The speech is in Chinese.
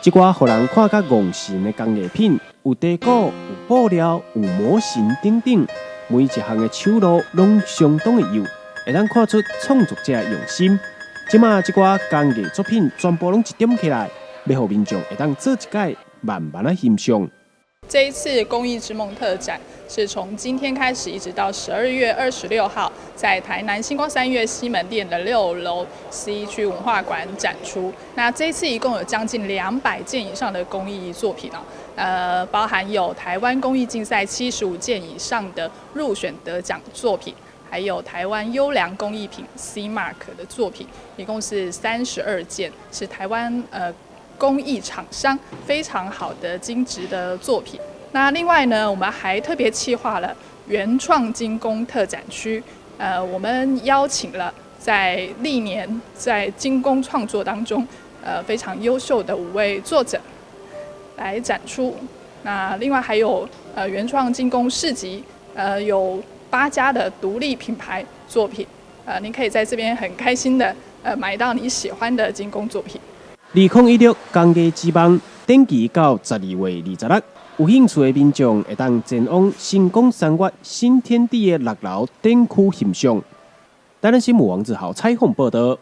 一寡互人看甲戆神的工艺品，有地鼓、有布料、有模型等等，每一项的手路拢相当的优，会当看出创作者的用心。即马一寡工艺作品全部拢一点起来，要互民众会当做一届慢慢的欣赏。这一次公益之梦特展是从今天开始，一直到12月26号，在台南星光三月西门店的6楼 C 区文化馆展出。那这一次一共有将近200件以上的公益作品哦，包含有台湾公益竞赛75件以上的入选得奖作品，还有台湾优良公益品 C Mark 的作品，一共是32件，是台湾公益厂商非常好的精致的作品。那另外呢，我们还特别企划了原创精工特展区，我们邀请了在历年在精工创作当中非常优秀的5位作者来展出。那另外还有原创精工市集，有8家的独立品牌作品，您可以在这边很开心的买到你喜欢的精工作品。2016工艺之梦展期到12月26日，有兴趣的民众会当前往星光三月新天地的6楼展区欣赏。台南新闻王志豪采访报道。